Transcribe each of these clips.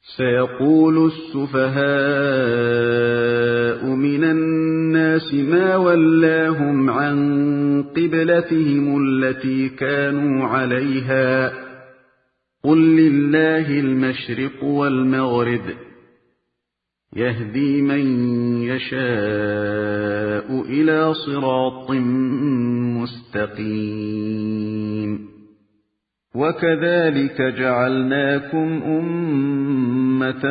سيقول السفهاء من الناس ما ولاهم عن قبلتهم التي كانوا عليها قل لله المشرق والمغرب يهدي من يشاء إلى صراط مستقيم وكذلك جعلناكم أمة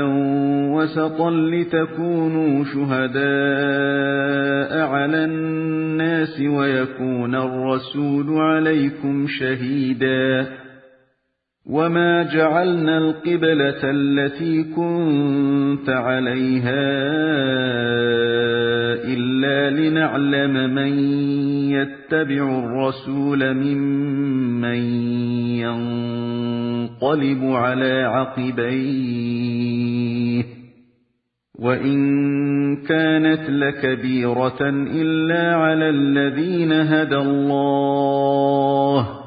وسطا لتكونوا شهداء على الناس ويكون الرسول عليكم شهيدا وما جعلنا القبلة التي كنت عليها إلا لنعلم من يتبع الرسول ممن ينقلب على عقبيه وإن كانت لكبيرة إلا على الذين هدى الله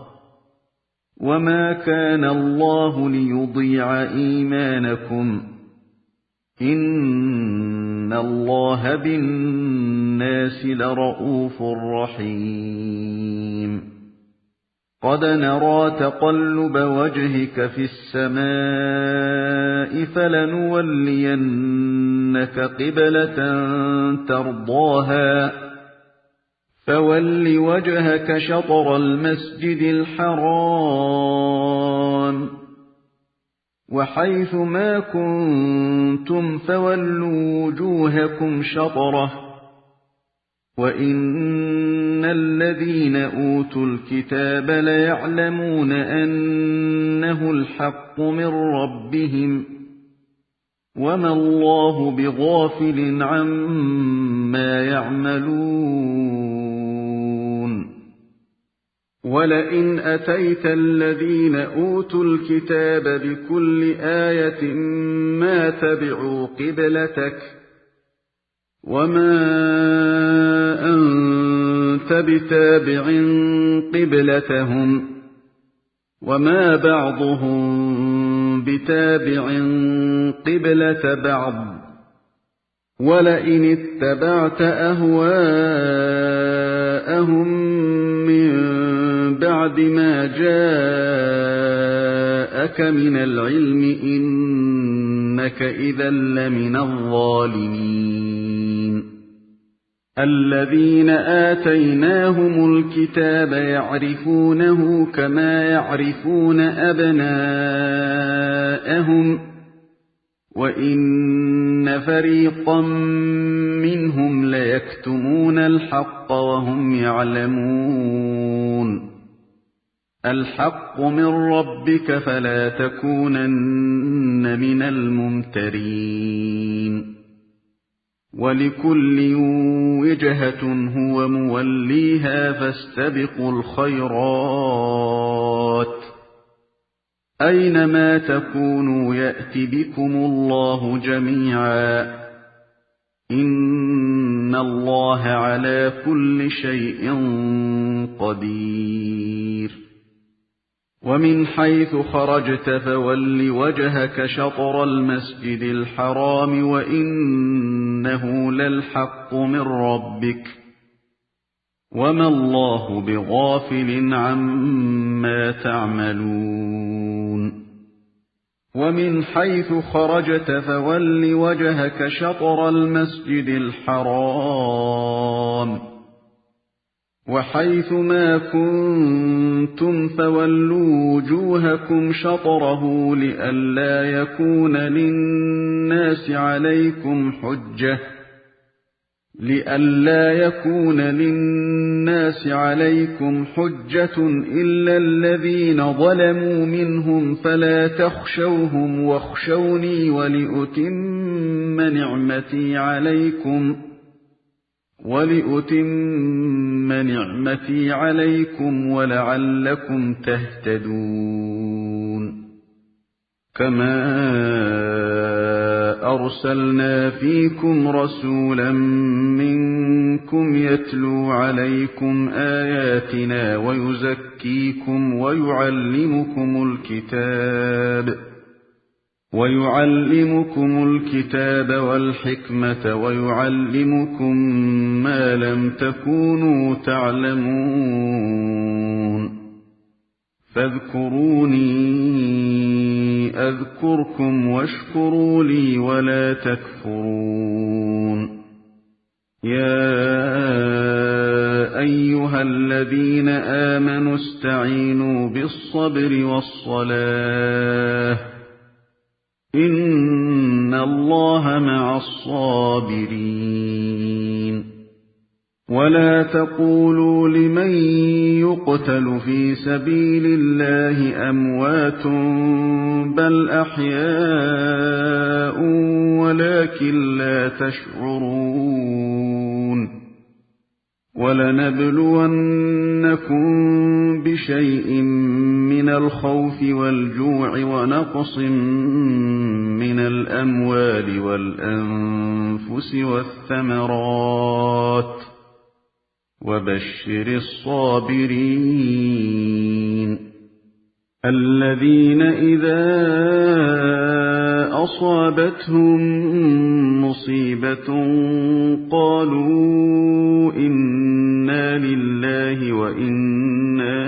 وما كان الله ليضيع إيمانكم إن الله بالناس لرءوف رحيم قد نرى تقلب وجهك في السماء فلنولينك قبلة ترضاها فول وجهك شطر المسجد الحرام وحيث ما كنتم فولوا وجوهكم شطره وإن الذين أوتوا الكتاب ليعلمون أنه الحق من ربهم وما الله بغافل عما يعملون ولئن أتيت الذين أوتوا الكتاب بكل آية ما تبعوا قبلتك وما أنت بتابع قبلتهم وما بعضهم بتابع قبلة بعض ولئن اتبعت أهواءهم من بعد ما جاءك من العلم إنك إذا لمن الظالمين الذين آتيناهم الكتاب يعرفونه كما يعرفون أبناءهم وإن فريقا منهم ليكتمون الحق وهم يعلمون الحق من ربك فلا تكونن من الممترين ولكل وجهة هو موليها فاستبقوا الخيرات أينما تكونوا يأت بكم الله جميعا إن الله على كل شيء قدير ومن حيث خرجت فول وجهك شطر المسجد الحرام وإنه للحق من ربك وما الله بغافل عما تعملون ومن حيث خرجت فول وجهك شطر المسجد الحرام وحيث ما كنتم فولوا وجوهكم شطره لئلا يكون للناس عليكم حجة إلا الذين ظلموا منهم فلا تخشوهم واخشوني ولأتم نعمتي عليكم ولعلكم تهتدون كما أرسلنا فيكم رسولا منكم يتلو عليكم آياتنا ويزكيكم ويعلمكم الكتاب والحكمة ويعلمكم ما لم تكونوا تعلمون فاذكروني أذكركم واشكروا لي ولا تكفرون يا أيها الذين آمنوا استعينوا بالصبر والصلاة إن الله مع الصابرين ولا تقولوا لمن يقتل في سبيل الله أموات بل أحياء ولكن لا تشعرون ولنبلونكم بشيء من الخوف والجوع ونقص من الأموال والأنفس والثمرات وبشر الصابرين الذين إذا أصابتهم مصيبة قالوا إنا لله وإنا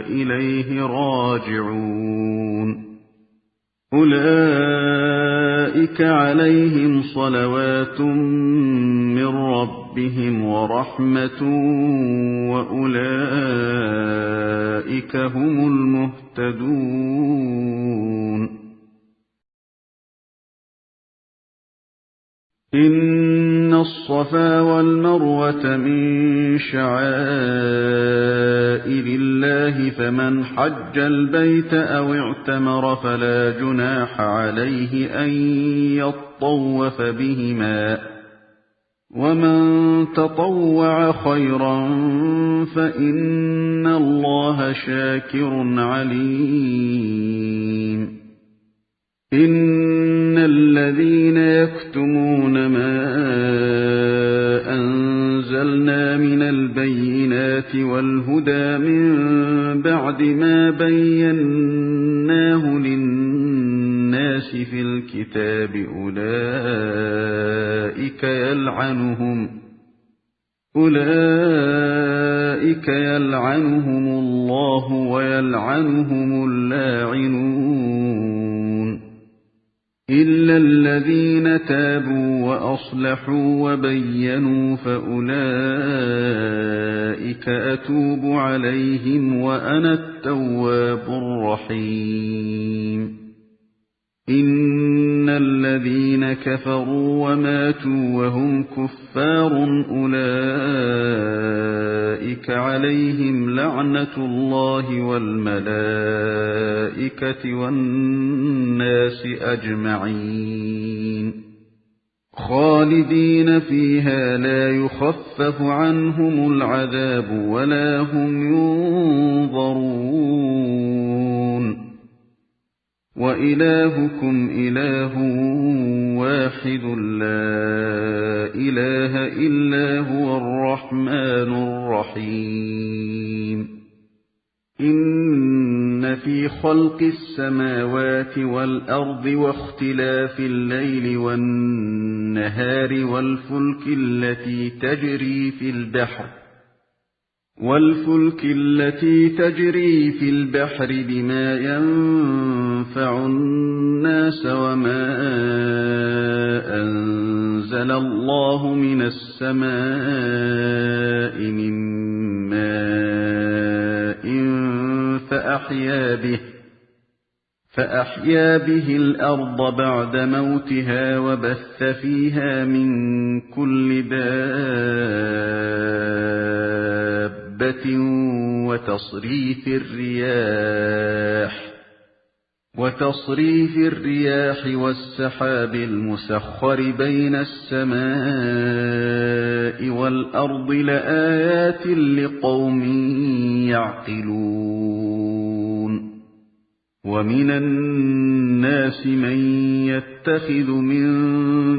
إليه راجعون أولئك عليهم صلوات من ربهم ورحمة وأولئك هم المهتدون إن الصفا والمروة من شعائر الله فمن حج البيت أو اعتمر فلا جناح عليه أن يطوف بهما ومن تطوع خيرا فإن الله شاكر عليم إن الذين يكتمون ما أنزلنا من البينات والهدى من بعد ما بيناه للناس في الكتاب أولئك يلعنهم الله ويلعنهم اللاعنون إلا الذين تابوا وأصلحوا وبينوا فأولئك أتوب عليهم وأنا التواب الرحيم إن الذين كفروا وماتوا وهم كفار أولئك عليهم لعنة الله والملائكة والناس أجمعين خالدين فيها لا يخفف عنهم العذاب ولا هم ينظرون وإلهكم إله واحد لا إله إلا هو الرحمن الرحيم إن في خلق السماوات والأرض واختلاف الليل والنهار والفلك التي تجري في البحر بما ينفع الناس وما أنزل الله من السماء من ماء فأحيا به الأرض بعد موتها وبث فيها من كل دابة وتصريف الرياح والسحاب المسخر بين السماء والأرض لآيات لقوم يعقلون ومن الناس من يتخذ من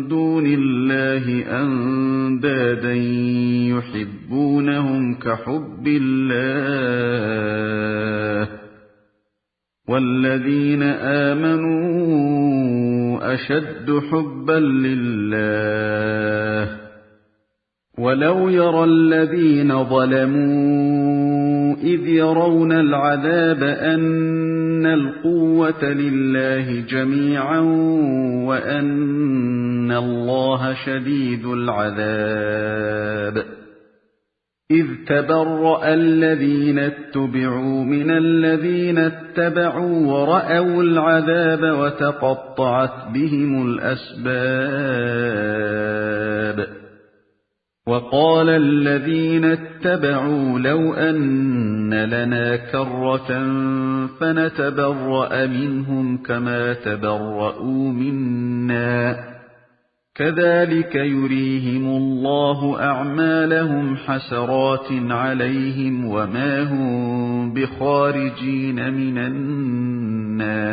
دون الله أندادا يحبونهم كحب الله وَالَّذِينَ آمَنُوا أَشَدُّ حُبًّا لِّلَّهِ وَلَوْ يَرَى الَّذِينَ ظَلَمُوا إِذْ يَرَوْنَ الْعَذَابَ أَنَّ الْقُوَّةَ لِلَّهِ جَمِيعًا وَأَنَّ اللَّهَ شَدِيدُ الْعَذَابِ إِذْ تَبَرَّأَ الَّذِينَ اتُّبِعُوا مِنَ الَّذِينَ اتَّبَعُوا وَرَأَوُا الْعَذَابَ وَتَقَطَّعَتْ بِهِمُ الْأَسْبَابُ وَقَالَ الَّذِينَ اتَّبَعُوا لَوْ أَنَّ لَنَا كَرَّةً فَنَتَبَرَّأَ مِنْهُمْ كَمَا تَبَرَّءُوا مِنَّا كَذَلِكَ يُرِيهِمُ اللَّهُ أَعْمَالَهُمْ حَسَرَاتٍ عَلَيْهِمْ وَمَا هُمْ بِخَارِجِينَ مِنَ النَّارِ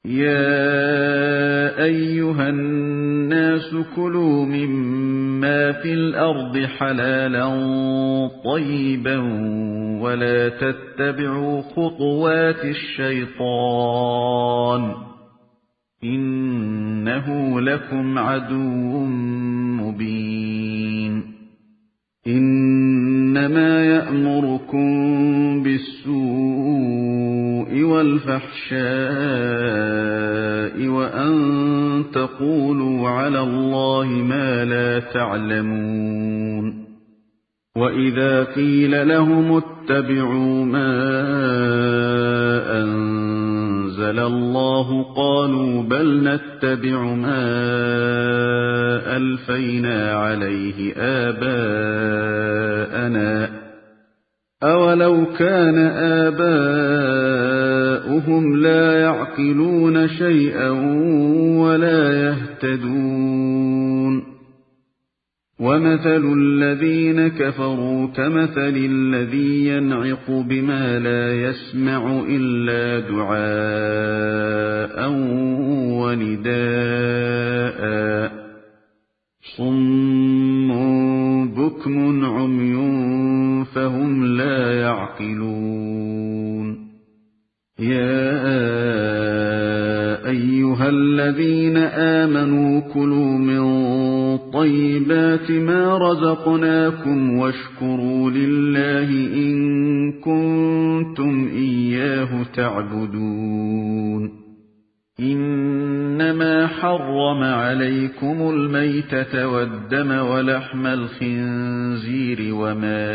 يَا أَيُّهَا النَّاسُ كُلُوا مِمَّا فِي الْأَرْضِ حَلَالًا طَيِّبًا وَلَا تَتَّبِعُوا خُطُوَاتِ الشَّيْطَانِ إِنَّهُ لَكُمْ عَدُوٌّ مُّبِينٌ إِنَّمَا يَأْمُرُكُم بِالسُّوءِ وَالْفَحْشَاءِ وَأَن تَقُولُوا عَلَى اللَّهِ مَا لَا تَعْلَمُونَ وَإِذَا قِيلَ لَهُمُ اتَّبِعُوا مَا أَنزَلَ اللَّهُ قَالُوا بَلْ نَتَّبِعُ مَا أَلْفَيْنَا عَلَيْهِ آبَاءَنَا أَوَلَوْ كَانَ آبَاؤُهُمْ لَا يَعْقِلُونَ شَيْئًا وَلَا يَهْتَدُونَ وَمَثَلُ الَّذِينَ كَفَرُوا كَمَثَلِ الَّذِي يَنْعِقُ بِمَا لَا يَسْمَعُ إِلَّا دُعَاءً وَنِدَاءً صُمٌّ بُكْمٌ عُمْيٌ فَهُمْ لَا يَعْقِلُونَ يَا أَيُّهَا الَّذِينَ آمَنُوا كُلُوا مِن طَيِّبَاتِ مَا رَزَقْنَاكُمْ وَاشْكُرُوا لِلَّهِ إِن كُنتُمْ إِيَّاهُ تَعْبُدُونَ إِنَّمَا حَرَّمَ عَلَيْكُمُ الْمَيْتَةَ وَالدَّمَ وَلَحْمَ الْخِنزِيرِ وَمَا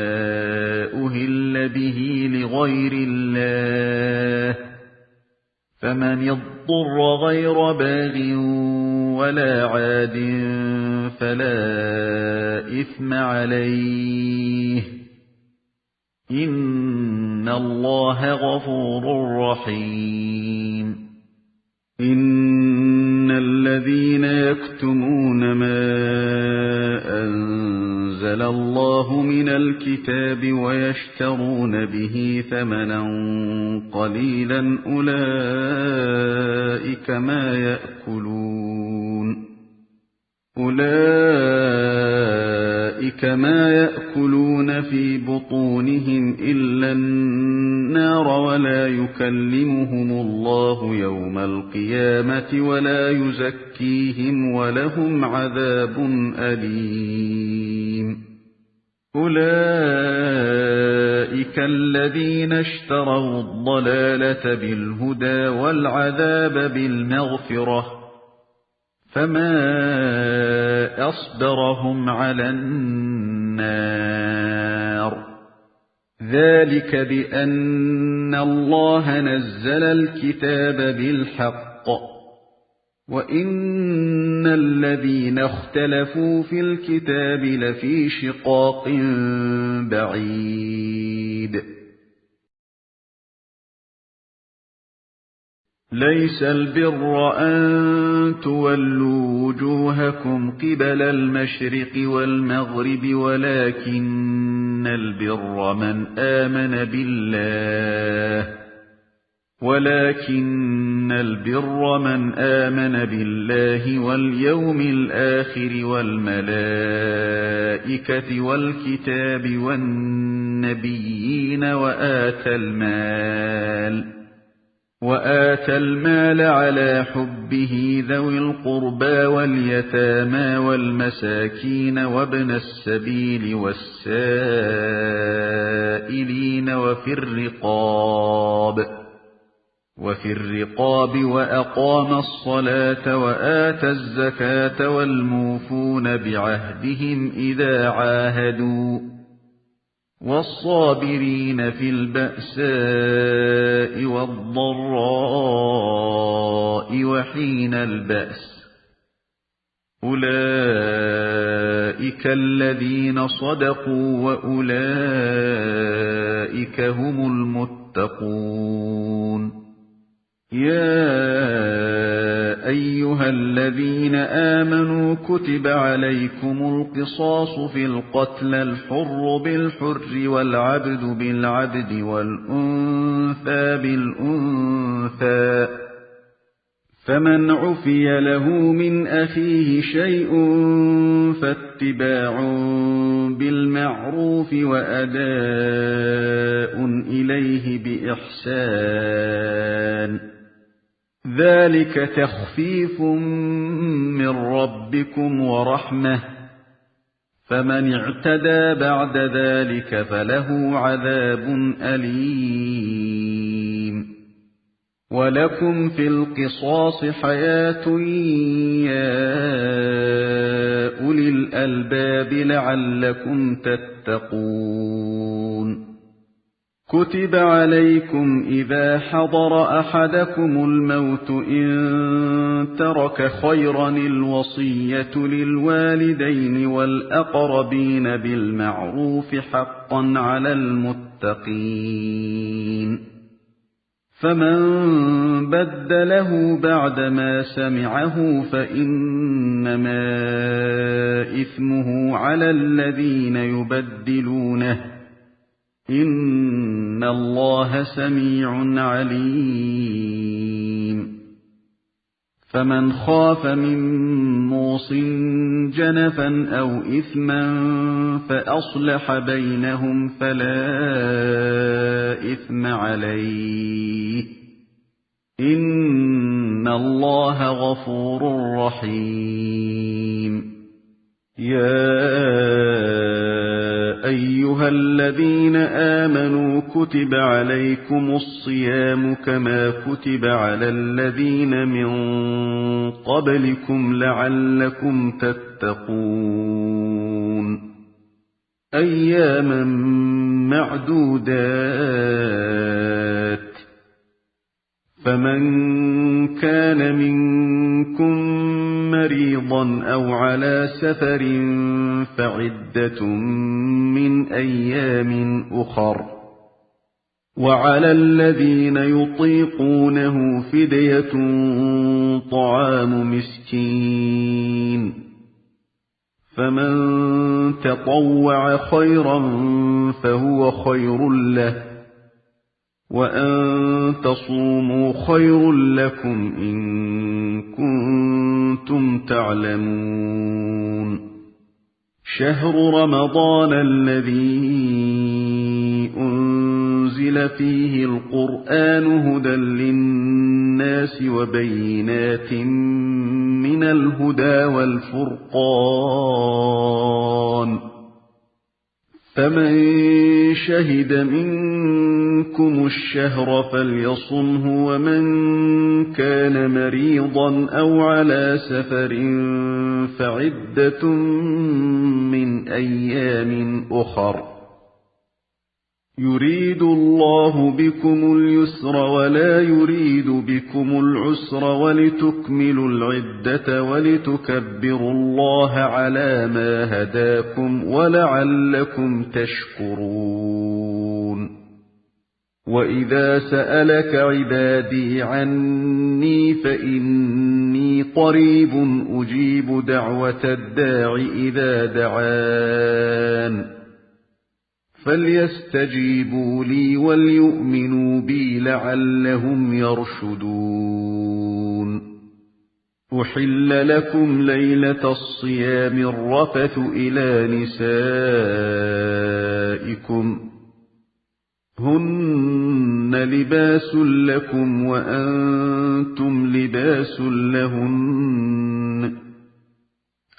أُهِلَّ بِهِ لِغَيْرِ اللَّهِ فَمَنِ اضْطُرَّ غَيْرَ بَاغٍ وَلَا عَادٍ فَلَا إِثْمَ عَلَيْهِ إِنَّ اللَّهَ غَفُورٌ رَّحِيمٌ إِنَّ الَّذِينَ يَكْتُمُونَ مَا أَنزَلَ اللَّهُ مِنَ الْكِتَابِ وَيَشْتَرُونَ بِهِ ثَمَنًا قَلِيلًا أُولَئِكَ مَا يَأْكُلُونَ فِي بُطُونِهِمْ إِلَّا النَّارَ وَلَا يُكَلِّمُهُمُ اللَّهُ يَوْمَ الْقِيَامَةِ وَلَا يُزَكِّيهِمْ وَلَهُمْ عَذَابٌ أَلِيمٌ أُولَئِكَ الَّذِينَ اشْتَرَوُا الضَّلَالَةَ بِالْهُدَىٰ وَالْعَذَابَ بِالْمَغْفِرَةِ فَمَا أَصْبَرَهُمْ عَلَى النَّارِ ذَلِكَ بِأَنَّ اللَّهَ نَزَّلَ الْكِتَابَ بِالْحَقِّ وَإِنَّ الَّذِينَ اخْتَلَفُوا فِي الْكِتَابِ لَفِي شِقَاقٍ بَعِيدٍ لَيْسَ الْبِرَّ أَن تُوَلُّوا وُجُوهَكُمْ قِبَلَ الْمَشْرِقِ وَالْمَغْرِبِ وَلَكِنَّ الْبِرَّ مَنْ آمَنَ بِاللَّهِ وَالْيَوْمِ الْآخِرِ وَالْمَلَائِكَةِ وَالْكِتَابِ وَالنَّبِيِّينَ وآتى المال على حبه ذوي القربى واليتامى والمساكين وابن السبيل والسائلين وفي الرقاب وأقام الصلاة وآتى الزكاة والموفون بعهدهم إذا عاهدوا والصابرين في البأساء والضراء وحين البأس أولئك الذين صدقوا وأولئك هم المتقون يا أيها الذين آمنوا كتب عليكم القصاص في القتلى الحر بالحر والعبد بالعبد والأنثى بالأنثى فمن عفي له من أخيه شيء فاتباع بالمعروف وأداء إليه بإحسان ذلك تخفيف من ربكم ورحمة فمن اعتدى بعد ذلك فله عذاب أليم ولكم في القصاص حياة يا أولي الألباب لعلكم تتقون كتب عليكم إذا حضر أحدكم الموت إن ترك خيرا الوصية للوالدين والأقربين بالمعروف حقا على المتقين فمن بدله بعدما سمعه فإنما إثمه على الذين يبدلونه إن الله سميع عليم فمن خاف من موص جنفا أو إثما فأصلح بينهم فلا إثم عليه إن الله غفور رحيم يا أيها الذين آمنوا كتب عليكم الصيام كما كتب على الذين من قبلكم لعلكم تتقون أياما معدودات فمن كان منكم مريضا أو على سفر فعدة من أيام أخر وعلى الذين يطيقونه فدية طعام مسكين فمن تطوع خيرا فهو خير له وأن تصوموا خير لكم إن كنتم تعلمون شهر رمضان الذي أنزل فيه القرآن هدى للناس وبينات من الهدى والفرقان فمن شهد منكم الشهر فليصمه ومن كان مريضا أو على سفر فعدة من أيام أخر يريد الله بكم اليسر ولا يريد بكم العسر ولتكملوا العدة ولتكبروا الله على ما هداكم ولعلكم تشكرون وإذا سألك عبادي عني فإني قريب أجيب دعوة الداع إذا دعان فليستجيبوا لي وليؤمنوا بي لعلهم يرشدون أحل لكم ليلة الصيام الرفث إلى نسائكم هن لباس لكم وأنتم لباس لهن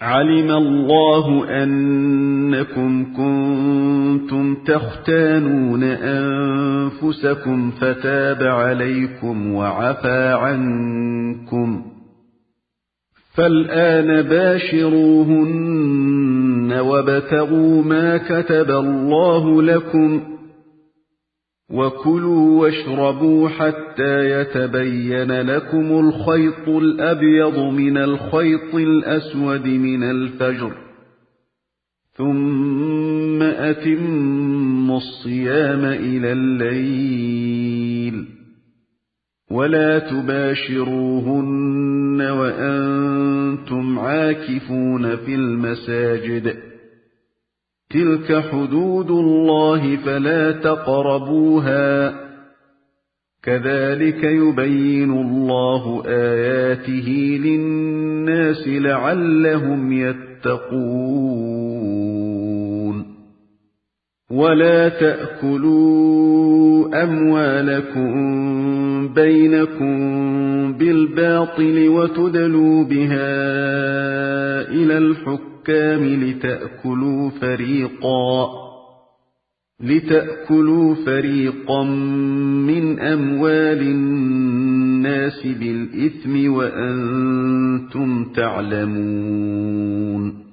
علم الله أنكم كنتم تختانون أنفسكم فتاب عليكم وعفى عنكم فالآن باشروهن وابتغوا ما كتب الله لكم وكلوا واشربوا حتى يتبين لكم الخيط الأبيض من الخيط الأسود من الفجر ثم أتموا الصيام إلى الليل ولا تباشروهن وأنتم عاكفون في المساجد تلك حدود الله فلا تقربوها كذلك يبين الله آياته للناس لعلهم يتقون ولا تأكلوا أموالكم بينكم بالباطل وتدلوا بها إلى الحكام لتأكلوا فريقا من أموال الناس بالإثم وأنتم تعلمون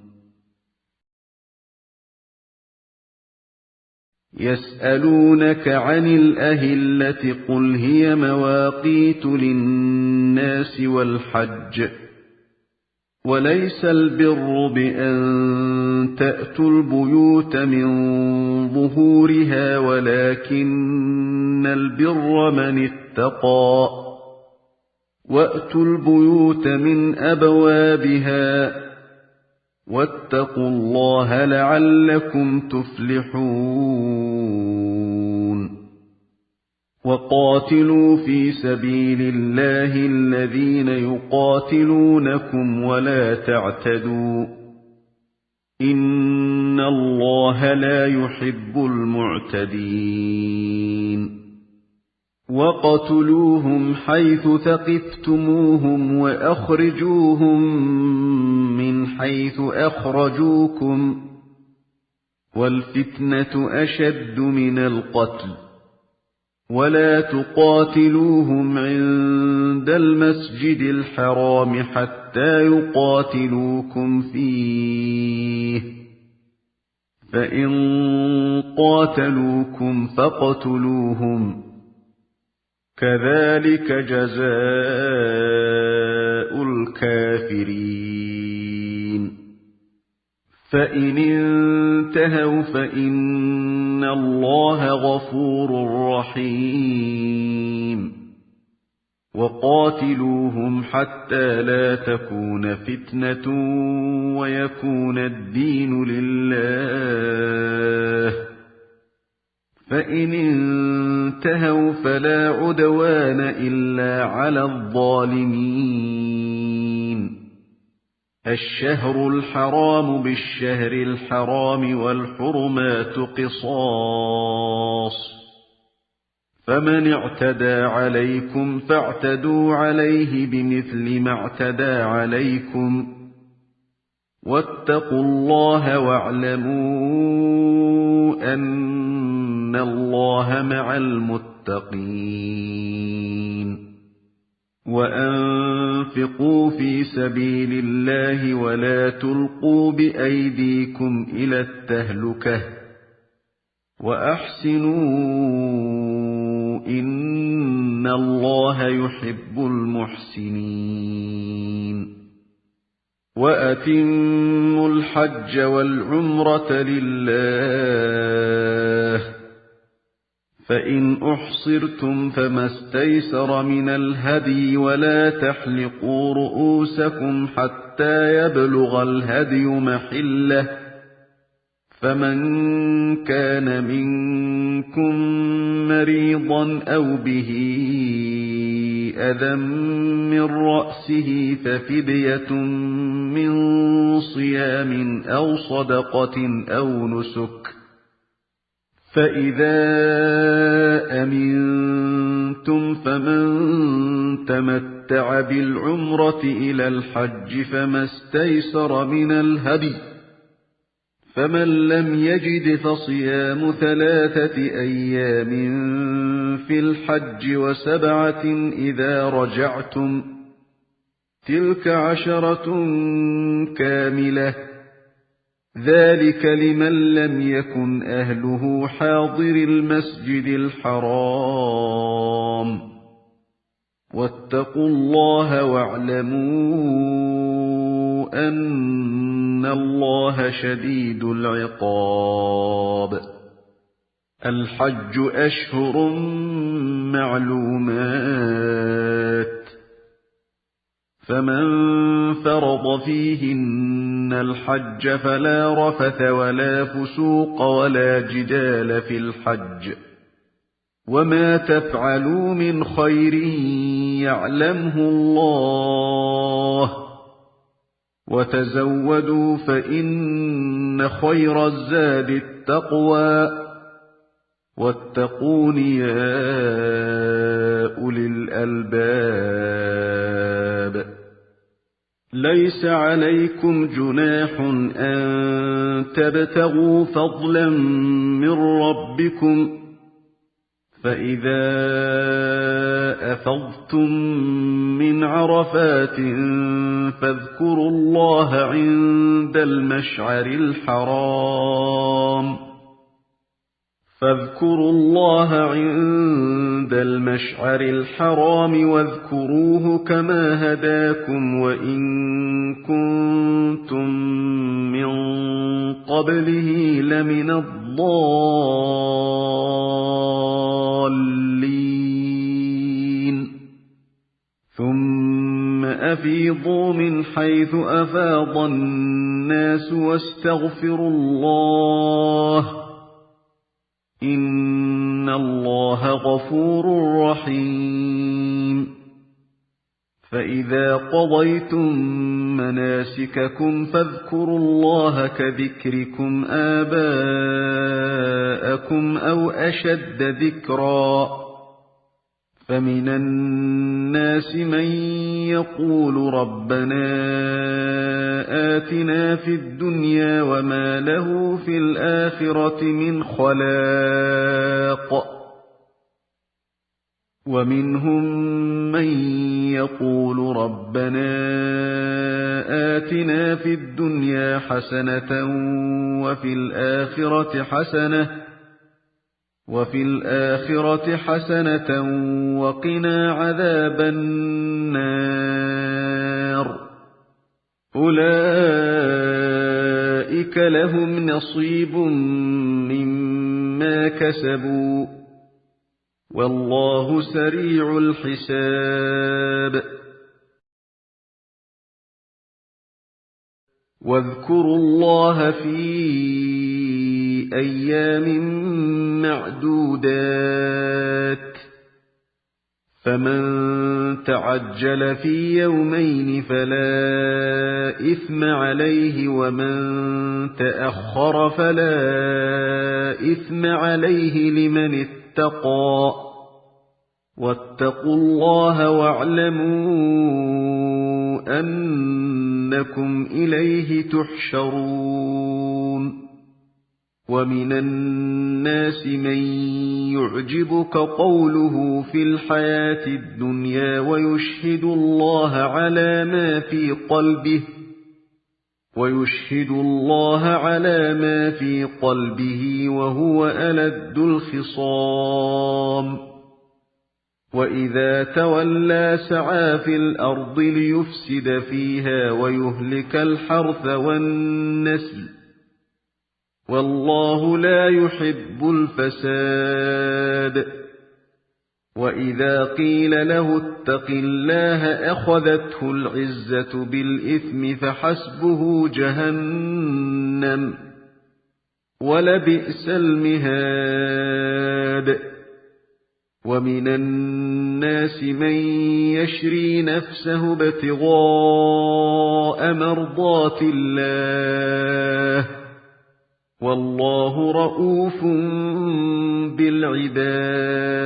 يسألونك عن الأهلة قل هي مواقيت للناس والحج وليس البر بأن تأتوا البيوت من ظهورها ولكن البر من اتقى وأتوا البيوت من أبوابها واتقوا الله لعلكم تفلحون وقاتلوا في سبيل الله الذين يقاتلونكم ولا تعتدوا إن الله لا يحب المعتدين وقتلوهم حيث ثقفتموهم وأخرجوهم من حيث أخرجوكم والفتنة أشد من القتل ولا تقاتلوهم عند المسجد الحرام حتى يقاتلوكم فيه فإن قاتلوكم فاقتلوهم كذلك جزاء الكافرين فإن انتهوا فإن الله غفور رحيم وقاتلوهم حتى لا تكون فتنة ويكون الدين لله فإن انتهوا فلا عدوان إلا على الظالمين الشهر الحرام بالشهر الحرام والحرمات قصاص فمن اعتدى عليكم فاعتدوا عليه بمثل ما اعتدى عليكم واتقوا الله واعلموا أن الله مع المتقين وأنفقوا في سبيل الله ولا تلقوا بأيديكم إلى التهلكة وأحسنوا إن الله يحب المحسنين وأتموا الحج والعمرة لله فإن أحصرتم فما استيسر من الهدي ولا تحلقوا رؤوسكم حتى يبلغ الهدي محله فمن كان منكم مريضا أو به أذى من رأسه ففدية من صيام أو صدقة أو نسك فإذا أمنتم فمن تمتع بالعمرة إلى الحج فما استيسر من الهدي، فمن لم يجد فصيام 3 أيام في الحج و7 إذا رجعتم، تلك 10 كاملة، ذلك لمن لم يكن أهله حاضر المسجد الحرام. واتقوا الله واعلموا أن الله شديد العقاب. الحج أشهر معلومات، فمن فرض فيهن الحج فلا رفث ولا فسوق ولا جدال في الحج، وما تفعلوا من خير يعلمه الله، وتزودوا فإن خير الزاد التقوى، واتقون يا أولي الألباب. ليس عليكم جناح أن تبتغوا فضلا من ربكم، فإذا أفضتم من عرفات فاذكروا الله عند المشعر الحرام واذكروه كما هداكم وإن كنتم من قبله لمن الضالين. ثم أفيضوا من حيث أفاض الناس واستغفروا الله، إن الله غفور رحيم. فإذا قضيتم مناسككم فاذكروا الله كذكركم آباءكم أو أشد ذكرا، فمن الناس من يقول ربنا آتنا في الدنيا وما له في الآخرة من خلاق، ومنهم من يقول ربنا آتنا في الدنيا حسنة وفي الآخرة حسنة وقنا عذاب النار. أولئك لهم نصيب مما كسبوا، والله سريع الحساب. واذكروا الله في أيام معدودات، فمن تعجل في يومين فلا إثم عليه، ومن تأخر فلا إثم عليه لمن اتقى. واتقوا الله واعلموا أنكم إليه تحشرون. ومن الناس من يعجبك قوله في الحياة الدنيا ويشهد الله على ما في قلبه وهو ألد الخصام. وإذا تولى سعى في الأرض ليفسد فيها ويهلك الحرث والنسل، والله لا يحب الفساد. وإذا قيل له اتق الله أخذته العزة بالإثم فحسبه جهنم، ولبئس المهاد. ومن الناس من يشري نفسه ابتغاء مرضات الله، والله رءوف بالعباد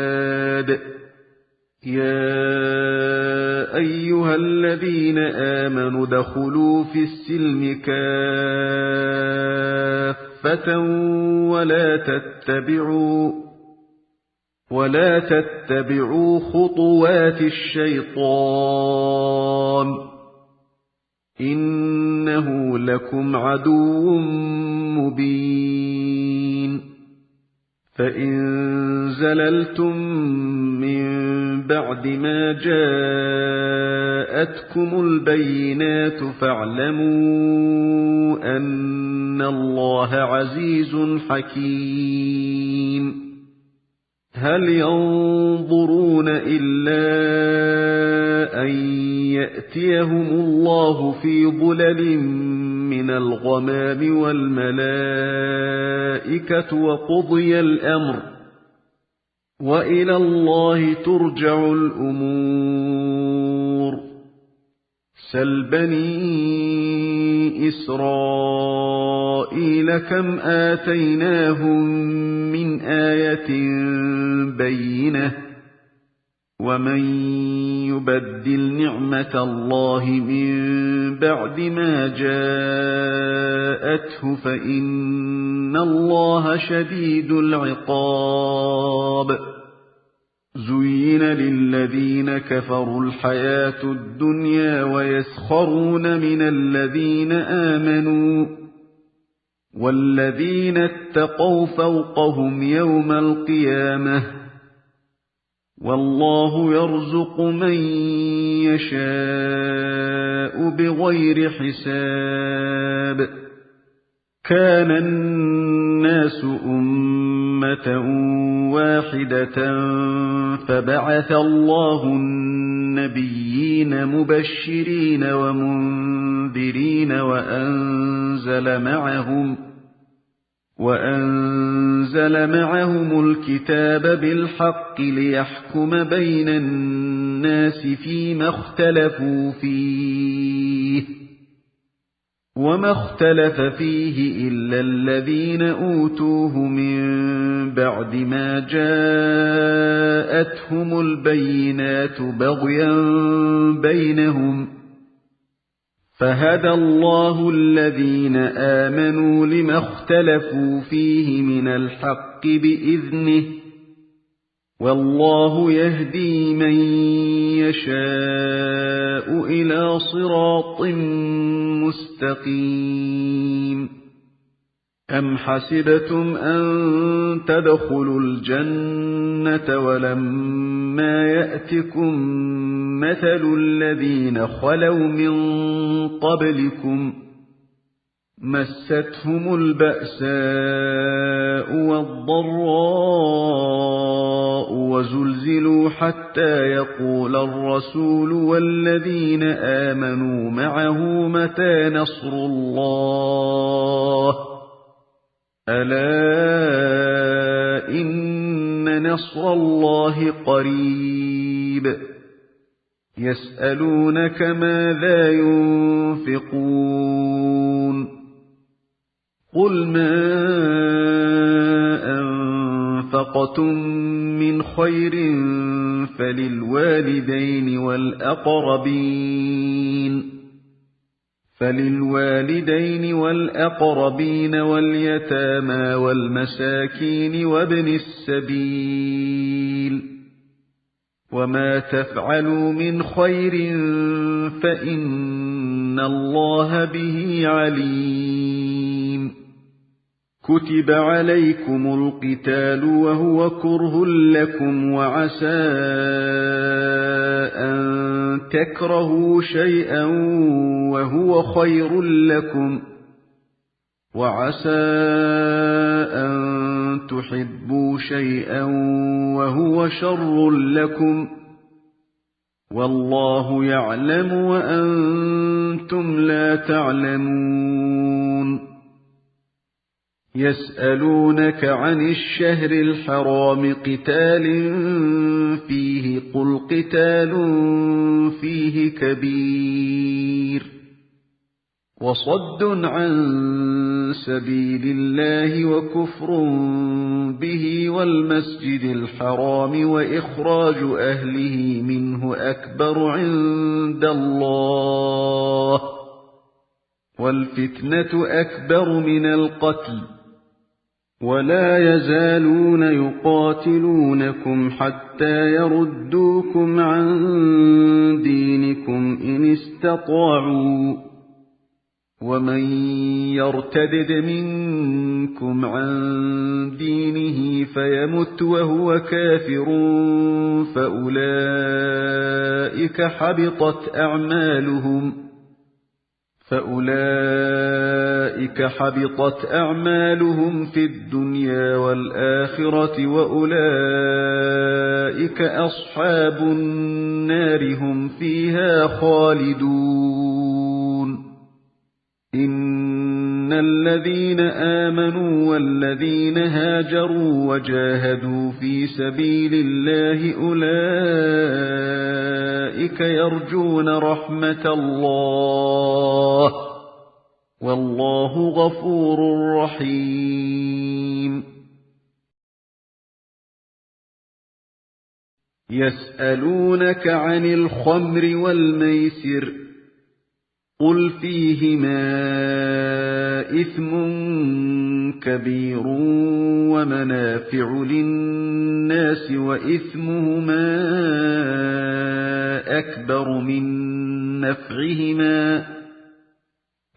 يا أيها الذين آمنوا ادخلوا في السلم كافة ولا تتبعوا خطوات الشيطان إنه لكم عدو مبين فإن زللتم من بعد ما جاءتكم البينات فاعلموا أن الله عزيز حكيم هل ينظرون إلا أن يأتيهم الله في ظلل من الغمام والملائكة وقضي الأمر وإلى الله ترجع الأمور سل بني إسرائيل كم آتيناهم من آية بينة ومن يبدل نعمة الله من بعد ما جاءته فإن الله شديد العقاب زين للذين كفروا الحياة الدنيا ويسخرون من الذين آمنوا والذين اتقوا فوقهم يوم القيامة والله يرزق من يشاء بغير حساب كان الناس أمة واحدة فبعث الله النبيين مبشرين ومنذرين وأنزل معهم الكتاب بالحق ليحكم بين الناس فيما اختلفوا فيه وما اختلف فيه إلا الذين أوتوه من بعد ما جاءتهم البينات بغيا بينهم فهدى الله الذين آمنوا لما اختلفوا فيه من الحق بإذنه والله يهدي من يشاء إلى صراط مستقيم أم حسبتم أن تدخلوا الجنة ولما يأتكم مثل الذين خلوا من قبلكم مستهم البأساء والضراء وزلزلوا حتى يقول الرسول والذين آمنوا معه متى نصر الله ألا إن نصر الله قريب يسألونك ماذا ينفقون قل ما أنفقتم من خير فللوالدين والأقربين واليتامى والمساكين وابن السبيل وما تفعلوا من خير فإن الله به عليم كتب عليكم القتال وهو كره لكم وعسى أن تكرهوا شيئا وهو خير لكم وعسى أن تحبوا شيئا وهو شر لكم والله يعلم وأنتم لا تعلمون يسألونك عن الشهر الحرام قتال فيه قل قتال فيه كبير وصد عن سبيل الله وكفر به والمسجد الحرام وإخراج أهله منه أكبر عند الله والفتنة أكبر من القتل ولا يزالون يقاتلونكم حتى يردوكم عن دينكم إن استطاعوا ومن يرتدد منكم عن دينه فيمت وهو كافر فأولئك حبطت أعمالهم في الدنيا والآخرة وأولئك أصحاب النار هم فيها خالدون إن الذين آمنوا والذين هاجروا وجاهدوا في سبيل الله أولئك يرجون رحمة الله والله غفور رحيم يسألونك عن الخمر والميسر قل فيهما إثم كبير ومنافع للناس وإثمهما أكبر من نفعهما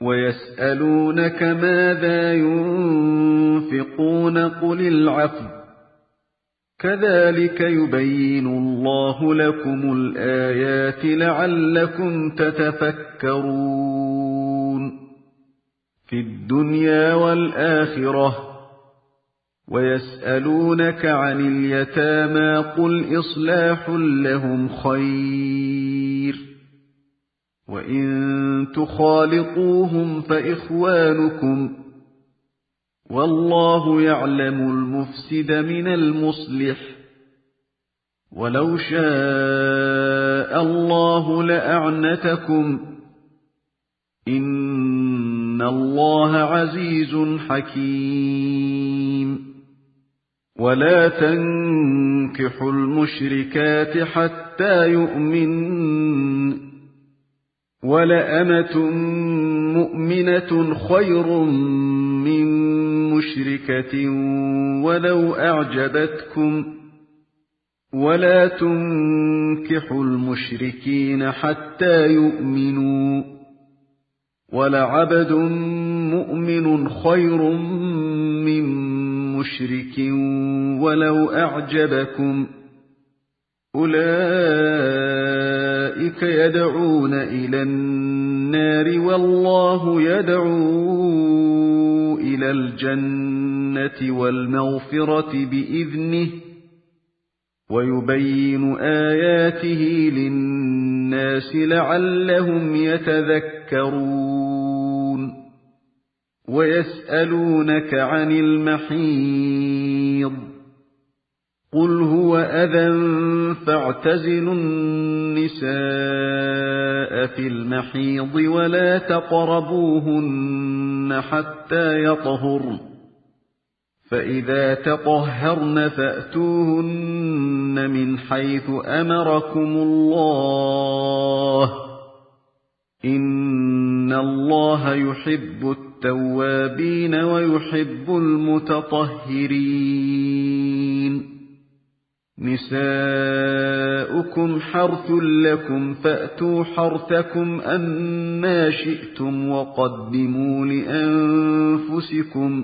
ويسألونك ماذا ينفقون قل العفو كذلك يبين الله لكم الآيات لعلكم تتفكرون في الدنيا والآخرة ويسألونك عن اليتامى قل إصلاح لهم خير وإن تخالطوهم فإخوانكم والله يعلم المفسد من المصلح ولو شاء الله لأعنتكم إن الله عزيز حكيم ولا تنكحوا المشركات حتى يؤمنن ولأمة مؤمنة خير من مشركة ولو أعجبتكم ولا تنكحوا المشركين حتى يؤمنوا ولعبد مؤمن خير من مشرك ولو أعجبكم أولئك يدعون إلى النار والله يدعو إلى الجنة والمغفرة بإذنه ويبين آياته للناس لعلهم يتذكرون ويسألونك عن المحيض قل هو أذى فاعتزلوا النساء في المحيض ولا تقربوهن حتى يطهرن فإذا تطهرن فأتوهن من حيث أمركم الله إن الله يحب التوابين ويحب المتطهرين نساؤكم حرث لكم فأتوا حرثكم أنى شئتم وقدموا لأنفسكم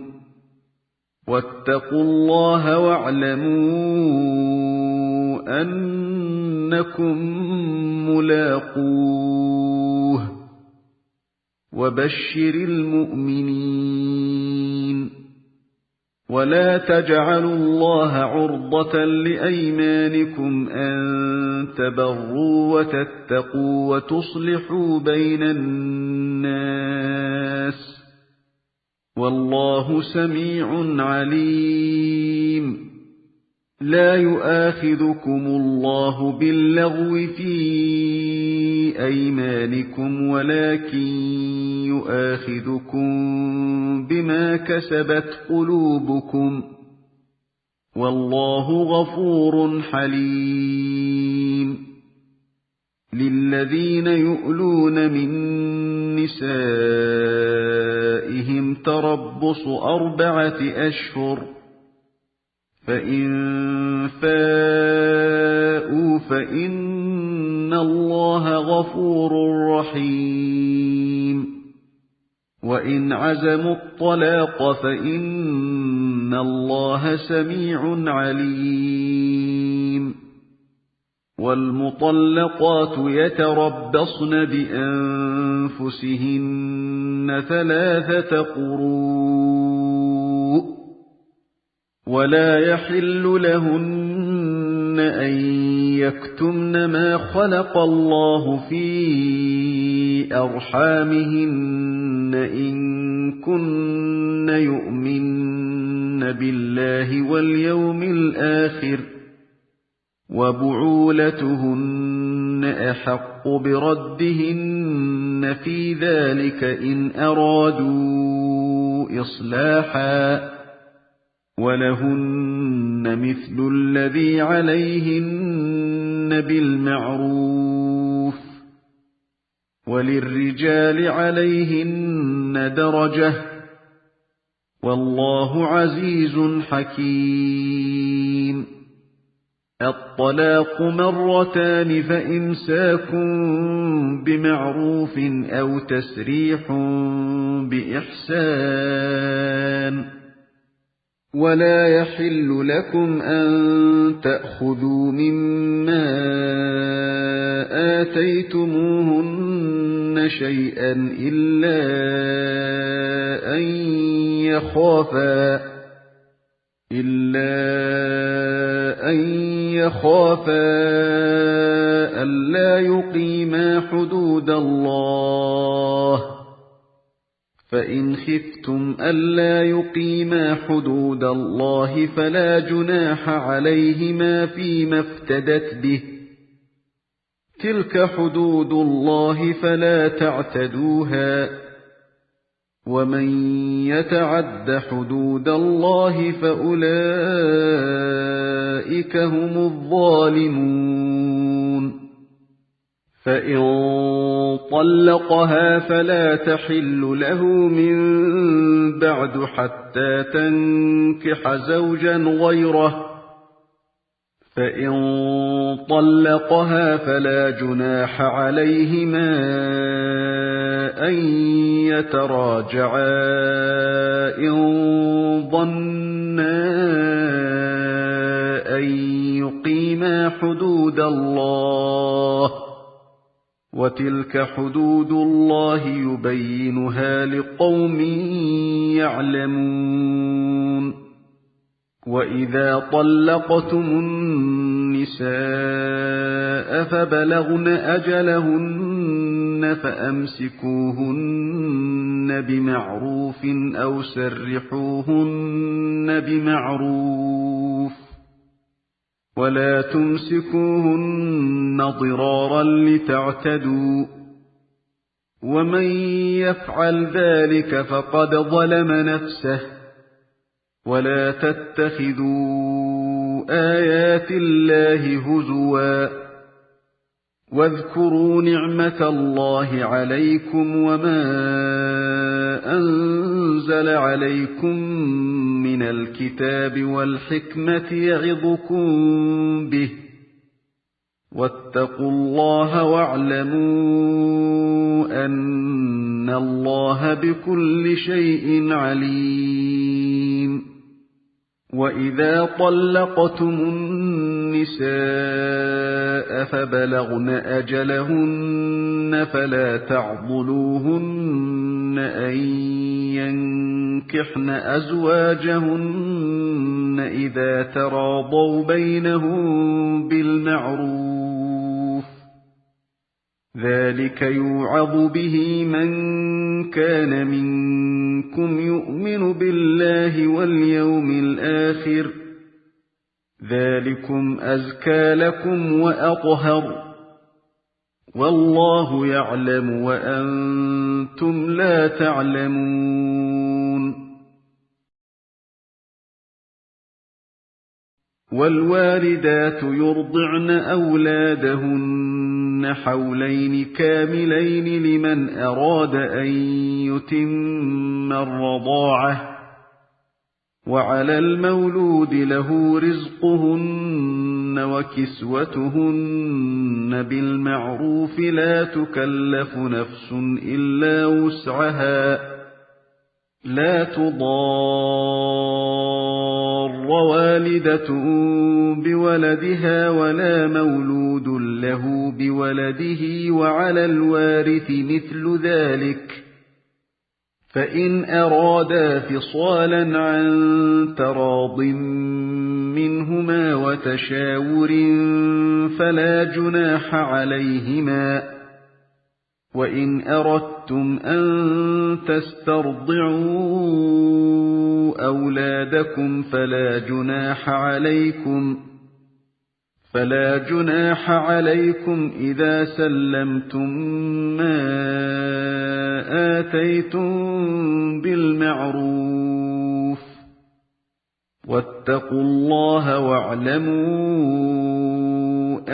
واتقوا الله واعلموا أنكم ملاقوه وبشر المؤمنين ولا تجعلوا الله عرضة لأيمانكم أن تبروا وتتقوا وتصلحوا بين الناس والله سميع عليم لا يؤاخذكم الله باللغو في أيمانكم ولكن يؤاخذكم بما كسبت قلوبكم والله غفور حليم للذين يؤلون من نسائهم تربص 4 أشهر فإن فاءوا فإن الله غفور رحيم وإن عزموا الطلاق فإن الله سميع عليم والمطلقات يتربصن بأنفسهن 3 قروء ولا يحل لهن أن يكتمن ما خلق الله في أرحامهن إن كن يؤمن بالله واليوم الآخر وبعولتهن أحق بردهن في ذلك إن أرادوا إصلاحا ولهن مثل الذي عليهن بالمعروف وللرجال عليهن درجة والله عزيز حكيم الطلاق 2 فإمساك بمعروف أو تسريح بإحسان ولا يحل لكم أن تأخذوا مما آتيتموهن شيئا إلا أن يخافا ألا يقيما حدود الله فإن خفتم ألا يقيما حدود الله فلا جناح عليهما فيما افتدت به تلك حدود الله فلا تعتدوها ومن يتعد حدود الله فأولئك هم الظالمون فإن طلقها فلا تحل له من بعد حتى تنكح زوجا غيره فإن طلقها فلا جناح عليهما أن يتراجعا إن ظنا أن يقيما حدود الله وتلك حدود الله يبينها لقوم يعلمون وإذا طلقتم النساء فبلغن أجلهن فأمسكوهن بمعروف أو سرحوهن بمعروف ولا تمسكوهن ضرارا لتعتدوا ومن يفعل ذلك فقد ظلم نفسه ولا تتخذوا آيات الله هزوا واذكروا نعمة الله عليكم وما أنزل عليكم من الكتاب والحكمة يعظكم به واتقوا الله واعلموا أن الله بكل شيء عليم وإذا طلقتم النساء فبلغن أجلهن فلا تعضلوهن أن ينكحن أزواجهن إذا تراضوا بينهم بالمعروف ذلك يوعظ به من كان منكم يؤمن بالله واليوم الآخر ذلكم أزكى لكم وأطهر والله يعلم وأنتم لا تعلمون والوالدات يرضعن أولادهن حولين كاملين لمن أراد أن يتم الرضاعة وعلى المولود له رزقهن وكسوتهن بالمعروف لا تكلف نفس إلا وسعها لا تضار والدة بولدها ولا مولود له بولده وعلى الوارث مثل ذلك فإن أرادا فصالا عن تراض منهما وتشاور فلا جناح عليهما وإن أردتم أن تسترضعوا أولادكم فلا جناح عليكم إذا سلمتم ما آتيتم بالمعروف واتقوا الله واعلموا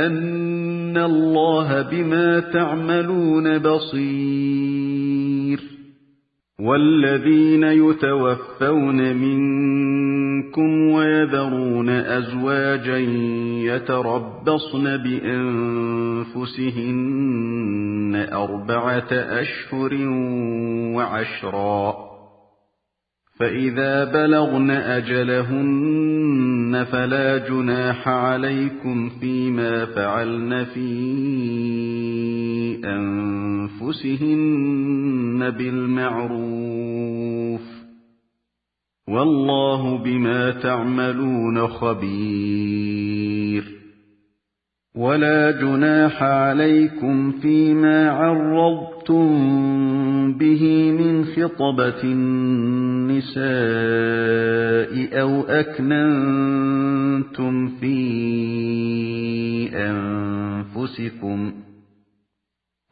أن الله بما تعملون بصير والذين يتوفون منكم ويذرون أزواجا يتربصن بأنفسهن 4 أشهر وعشرا فإذا بلغن أجلهن فلا جناح عليكم فيما فعلن في أنفسهن بالمعروف والله بما تعملون خبير ولا جناح عليكم فيما عرضتم به من خطبة النساء أو أكننتم في أنفسكم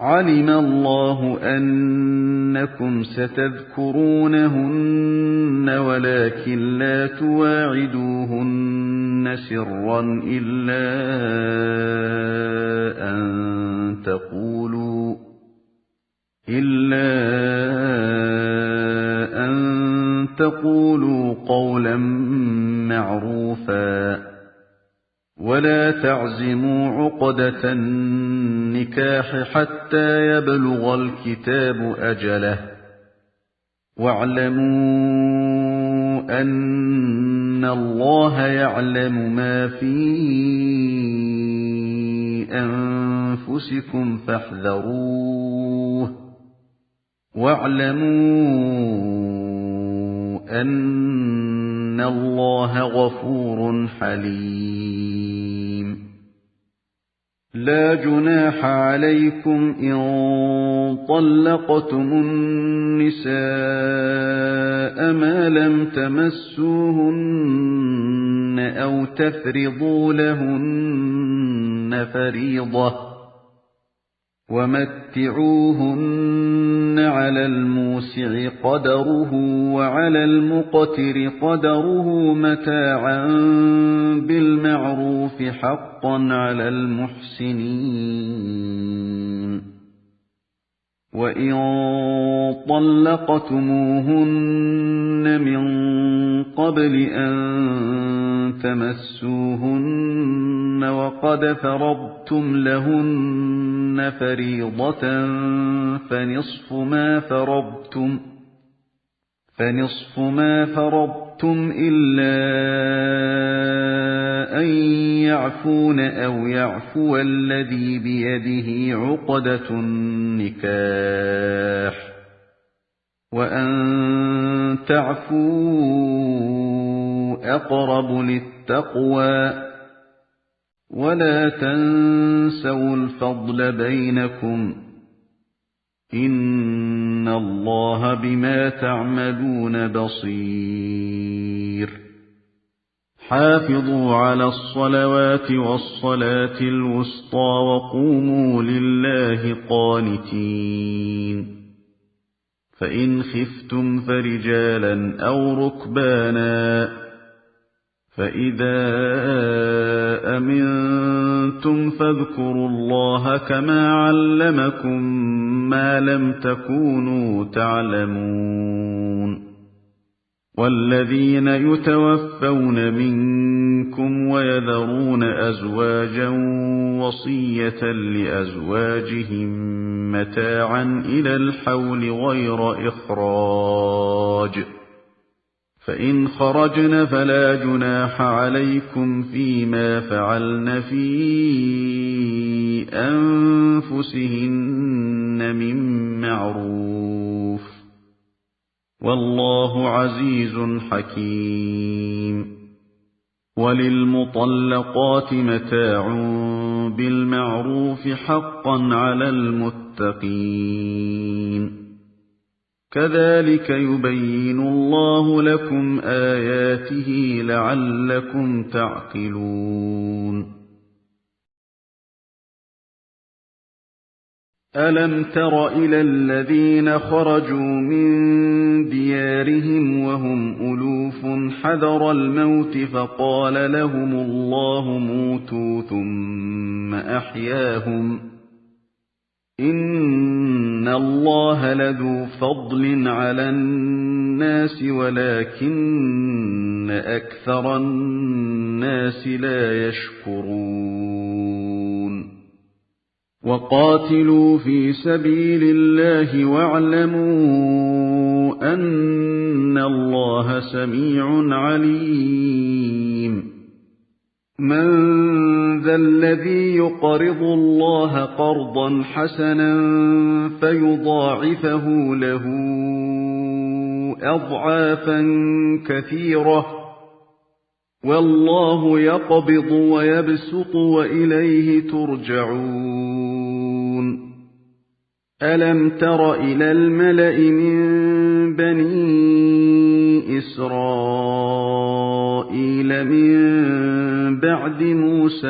علم الله أنكم ستذكرونهن ولكن لا تواعدوهن سرا إلا أن تقولوا قولا معروفا ولا تعزموا عقدة النكاح حتى يبلغ الكتاب أجله واعلموا أن الله يعلم ما في أنفسكم فاحذروه واعلموا أن الله غفور حليم لا جناح عليكم إن طلقتم النساء ما لم تمسوهن أو تفرضوا لهن فريضة ومتعوهن على الموسع قدره وعلى المقتر قدره متاعا بالمعروف حقا على المحسنين وإن طلقتموهن من قبل أن تمسوهن وقد فرضتم لهن فريضة فنصف ما فرضتم إلا أن يعفون أو يعفو الذي بيده عقدة النكاح وأن تعفوا أقرب للتقوى ولا تنسوا الفضل بينكم إن الله بما تعملون بصير حافظوا على الصلوات والصلاة الوسطى وقوموا لله قانتين فإن خفتم فرجالا أو ركبانا فإذا أمنتم فاذكروا الله كما علمكم ما لم تكونوا تعلمون والذين يتوفون منكم ويذرون أزواجا وصية لأزواجهم متاعا إلى الحول غير إخراج فإن خرجن فلا جناح عليكم فيما فعلن في أنفسهن من معروف والله عزيز حكيم وللمطلقات متاع بالمعروف حقا على المتقين كذلك يبين الله لكم آياته لعلكم تعقلون ألم تر إلى الذين خرجوا من ديارهم وهم ألوف حذر الموت فقال لهم الله موتوا ثم أحياهم إن الله لذو فضل على الناس ولكن أكثر الناس لا يشكرون وقاتلوا في سبيل الله واعلموا أن الله سميع عليم من ذا الذي يقرض الله قرضا حسنا فيضاعفه له أضعافا كثيرة والله يقبض ويبسط وإليه ترجعون ألم تر إلى الملأ من بني إسرائيل من بعد موسى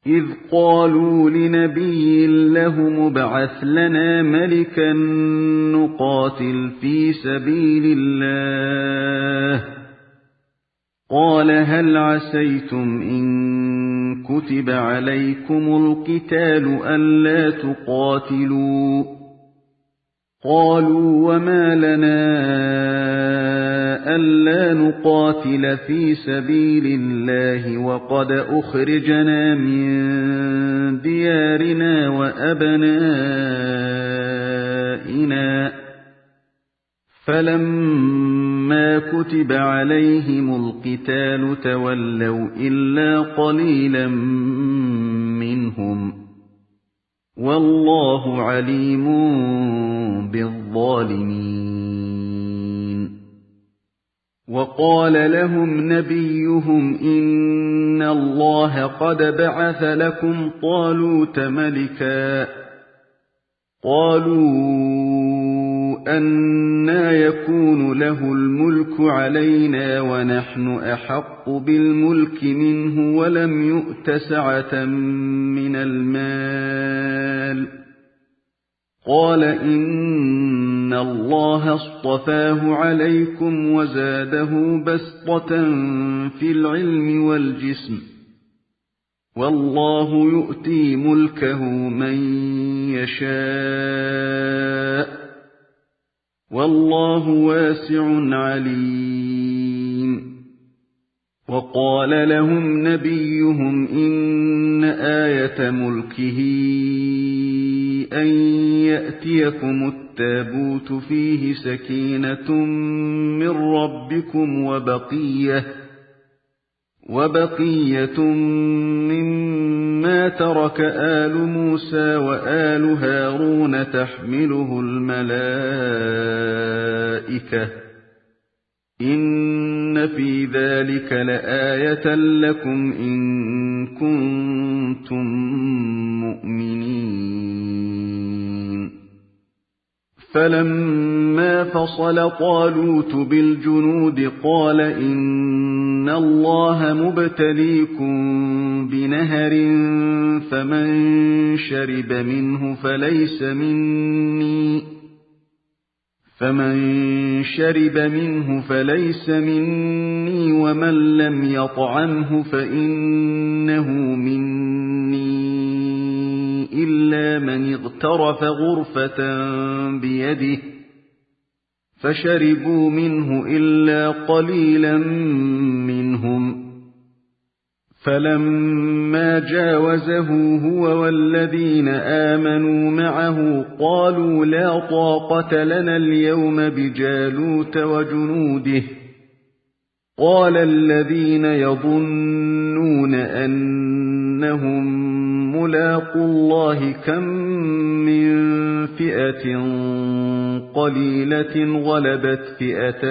إذ قالوا لنبي له مبعث لنا ملكا نقاتل في سبيل الله قال هل عسيتم إن كتب عليكم القتال ألا تقاتلوا قالوا وما لنا ألا نقاتل في سبيل الله وقد أخرجنا من ديارنا وأبنائنا فلما كتب عليهم القتال تولوا إلا قليلا منهم والله عليم بالظالمين وقال لهم نبيهم إن الله قد بعث لكم طالوت ملكا قالوا أنى يكون له الملك علينا ونحن أحق بالملك منه ولم يؤت سعة من المال قال إن الله اصطفاه عليكم وزاده بسطة في العلم والجسم والله يؤتي ملكه من يشاء والله واسع عليم وقال لهم نبيهم إن آية ملكه أن يأتيكم التابوت فيه سكينة من ربكم وبقية مما ترك آل موسى وآل هارون تحمله الملائكة إن في ذلك لآية لكم إن كنتم مؤمنين فَلَمَّا فَصَلَ طَالُوتُ بِالْجُنُودِ قَالَ إِنَّ اللَّهَ مُبْتَلِيكُم بِنَهَرٍ فَمَن شَرِبَ مِنْهُ فَلَيْسَ مِنِّي وَمَن لَّمْ يَطْعَمْهُ فَإِنَّهُ مِنِّي إِلَّا مَنِ اغْتَرَفَ غُرْفَةً بِيَدِهِ فَشَرِبُوا مِنْهُ إِلَّا قَلِيلًا مِّنْهُمْ فَلَمَّا جَاوَزَهُ هُوَ وَالَّذِينَ آمَنُوا مَعَهُ قَالُوا لَا طَاقَةَ لَنَا الْيَوْمَ بِجَالُوتَ وَجُنُودِهِ قَالَ الَّذِينَ يَظُنُّونَ أَنَّهُم مُّلَاقُو اللَّهِ كَم مِّن فِئَةٍ قَلِيلَةٍ غَلَبَتْ فِئَةً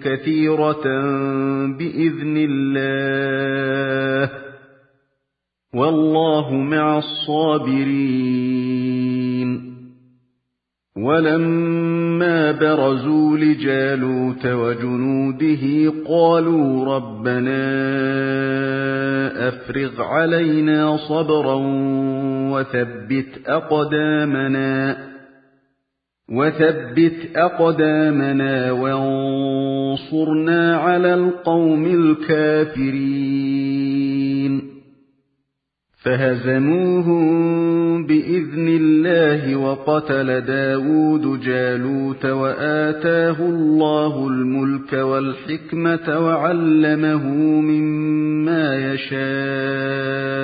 كَثِيرَةً بِإِذْنِ اللَّهِ وَاللَّهُ مَعَ الصَّابِرِينَ وَلَمَّا بَرَزُوا لِجَالُوتَ وَجُنُودِهِ قَالُوا رَبَّنَا أَفْرِغْ عَلَيْنَا صَبْرًا وَثَبِّتْ أَقْدَامَنَا وَانصُرْنَا عَلَى الْقَوْمِ الْكَافِرِينَ فَهَزَمُوهُم بِإِذْنِ اللَّهِ وَقَتَلَ دَاوُودُ جَالُوتَ وَآتَاهُ اللَّهُ الْمُلْكَ وَالْحِكْمَةَ وَعَلَّمَهُ مِمَّا يَشَاءُ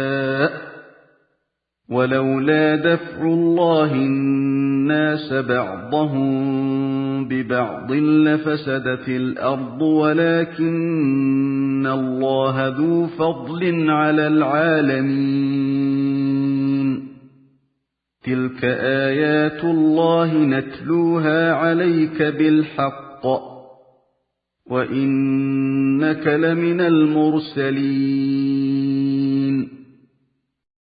وَلَوْلَا دَفْعُ اللَّهِ النَّاسَ بَعْضَهُم بِبَعْضٍ لَّفَسَدَتِ الْأَرْضُ وَلَٰكِنَّ اللَّهَ ذُو فَضْلٍ عَلَى الْعَالَمِينَ تِلْكَ آيَاتُ اللَّهِ نَتْلُوهَا عَلَيْكَ بِالْحَقِّ وَإِنَّكَ لَمِنَ الْمُرْسَلِينَ